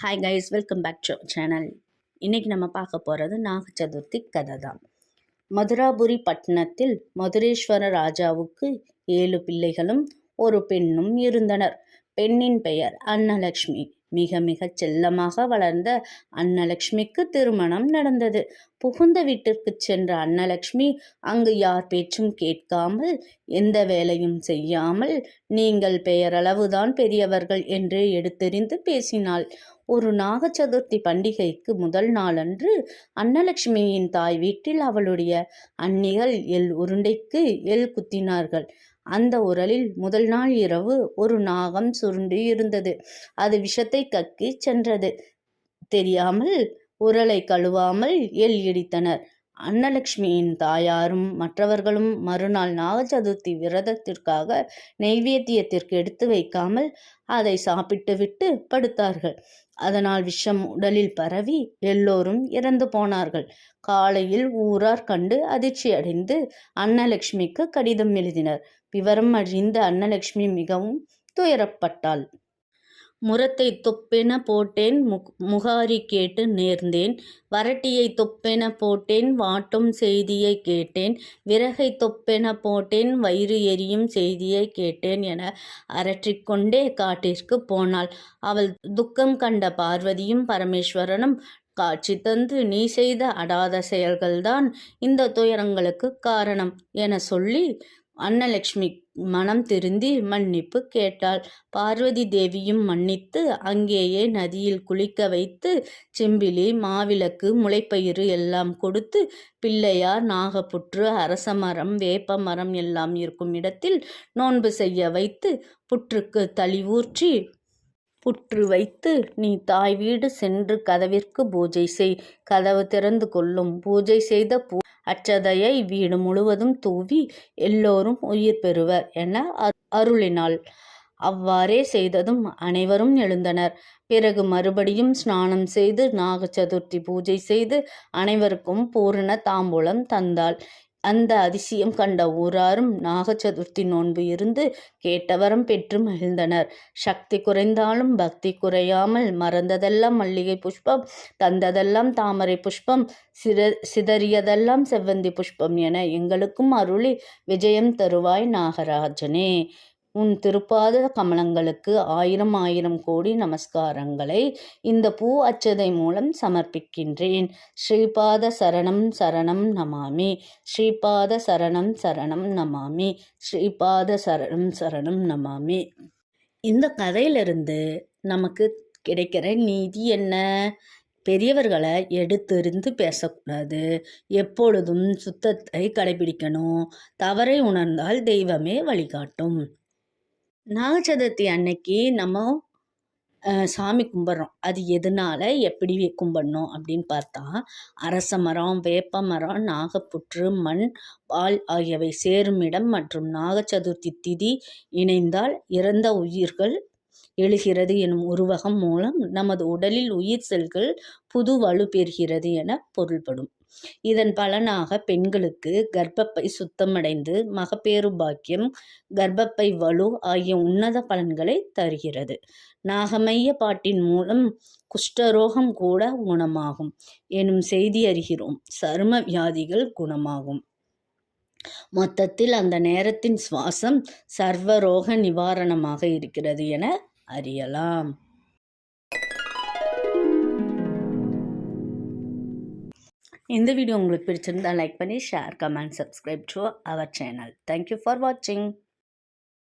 Hi guys, welcome back to channel. இன்றைக்கி நம்ம பார்க்க போகிறது நாக சதுர்த்தி கதை தான். மதுராபுரி பட்டணத்தில் மதுரேஸ்வர ராஜாவுக்கு 7 பிள்ளைகளும் ஒரு பெண்ணும் இருந்தனர். பெண்ணின் பெயர் அன்னலக்ஷ்மி. மிக மிக செல்லமாக வளர்ந்த அன்னலக்ஷ்மிக்கு திருமணம் நடந்தது. புகுந்த வீட்டிற்கு சென்ற அன்னலக்ஷ்மி அங்கு யார் பேச்சும் கேட்காமல், எந்த வேலையும் செய்யாமல், நீங்கள் பெயரளவுதான் பெரியவர்கள் என்று எடுத்தெறிந்து பேசினாள். ஒரு நாக சதுர்த்தி பண்டிகைக்கு முதல் நாளன்று அன்னலட்சுமியின் தாய் வீட்டில் அவளுடைய அன்னிகள் எள் உருண்டைக்கு எள் குத்தினார்கள். அந்த உரலில் முதல் நாள் இரவு ஒரு நாகம் சுருண்டு இருந்தது. அது விஷத்தை கக்கி சென்றது. தெரியாமல் உரலை கழுவாமல் எள் இடித்தனர். அன்னலட்சுமியின் தாயாரும் மற்றவர்களும் மறுநாள் நாக சதுர்த்தி விரதத்திற்காக நெய்வேத்தியத்திற்கு எடுத்து வைக்காமல் அதை சாப்பிட்டுவிட்டு படுத்தார்கள். அதனால் விஷம் உடலில் பரவி எல்லோரும் இறந்து போனார்கள். காலையில் ஊரார் கண்டு அதிர்ச்சி அடைந்து அன்னலட்சுமிக்கு கடிதம் எழுதினர். விவரம் அறிந்த அன்னலட்சுமி மிகவும் துயரப்பட்டாள். முரத்தை தொப்பென போட்டேன், முகாரி கேட்டு நேர்ந்தேன். வரட்டியை தொப்பென போட்டேன், வாட்டும் செய்தியை கேட்டேன். விறகை தொப்பென போட்டேன், வயிறு எரியும் செய்தியை கேட்டேன் என அரற்றிக்கொண்டே காட்டிற்கு போனாள். அவள் துக்கம் கண்ட பார்வதியும் பரமேஸ்வரனும் காட்சி தந்து, நீ செய்த அடாத செயல்கள்தான் இந்த துயரங்களுக்கு காரணம் என சொல்லி அன்னலட்சுமி மனம் திருந்தி மன்னிப்பு கேட்டாள். பார்வதி தேவியும் மன்னித்து அங்கேயே நதியில் குளிக்க வைத்து செம்பிலி, மாவிளக்கு, முளைப்பயிறு எல்லாம் கொடுத்து பிள்ளையார், நாகப்புற்று, அரசமரம், வேப்ப மரம் எல்லாம் இருக்கும் இடத்தில் நோன்பு செய்ய வைத்து புற்றுக்கு தளிவூற்றி புற்று வைத்து, நீ தாய் வீடு சென்று கதவிற்கு பூஜை செய், கதவு திறந்து கொள்ளும். பூஜை செய்த அச்சதையை வீடு முழுவதும் தூவி எல்லோரும் உயிர் பெறுவர் என அருளினாள். அவ்வாறே செய்ததும் அனைவரும் எழுந்தனர். பிறகு மறுபடியும் ஸ்நானம் செய்து நாக சதுர்த்தி பூஜை செய்து அனைவருக்கும் பூரண தாம்பூலம் தந்தாள். அந்த அதிசயம் கண்ட ஊராரும் நாக சதுர்த்தி நோன்பு இருந்து கேட்டவரம் பெற்று மகிழ்ந்தனர். சக்தி குறைந்தாலும் பக்தி குறையாமல், மறந்ததெல்லாம் மல்லிகை புஷ்பம், தந்ததெல்லாம் தாமரை புஷ்பம், சிதறியதெல்லாம் செவ்வந்தி புஷ்பம் என எங்களுக்கும் அருளி விஜயம் தருவாய் நாகராஜனே. உன் திருப்பாத கமலங்களுக்கு 1000 கோடி நமஸ்காரங்களை இந்த பூ அச்சதை மூலம் சமர்ப்பிக்கின்றேன். ஸ்ரீபாத சரணம் சரணம் நமாமி, ஸ்ரீபாத சரணம் சரணம் நமாமி, ஸ்ரீபாத சரணம் சரணம் நமாமி. இந்த கதையிலிருந்து நமக்கு கிடைக்கிற நீதி என்ன? பெரியவர்களை எடுத்தெறிந்து பேசக்கூடாது. எப்பொழுதும் சுத்தத்தை கடைபிடிக்கணும். தவறை உணர்ந்தால் தெய்வமே வழிகாட்டும். நாக சதுர்த்தி அன்னைக்கு நம்ம சாமி கும்பிட்றோம். அது எதனால எப்படி கும்பிடணும் அப்படின்னு பார்த்தா, அரச மரம், வேப்ப மரம், நாகப்புற்று, மண், பால் ஆகியவை சேரும் இடம் மற்றும் நாக சதுர்த்தி திதி இணைந்தால் இறந்த உயிர்கள் எழுகிறது எனும் உருவகம் மூலம் நமது உடலில் உயிர் செல்கள் புது வலு பெறுகிறது என பொருள்படும். இதன் பலனாக பெண்களுக்கு கர்ப்பப்பை சுத்தமடைந்து மகப்பேறு பாக்கியம், கர்ப்பப்பை வலு ஆகிய உன்னத பலன்களை தருகிறது. நாகமைய பாட்டின் மூலம் குஷ்டரோகம் கூட குணமாகும் எனும் செய்தி அறிகிறோம். சரும வியாதிகள் குணமாகும். மொத்தத்தில் அந்த நேரத்தின் சுவாசம் சர்வரோக நிவாரணமாக இருக்கிறது என அறியலாம். இந்த வீடியோ உங்களுக்கு பிடிச்சிருந்தா லைக் பண்ணி share, comment, subscribe to our channel. Thank you for வாட்சிங்.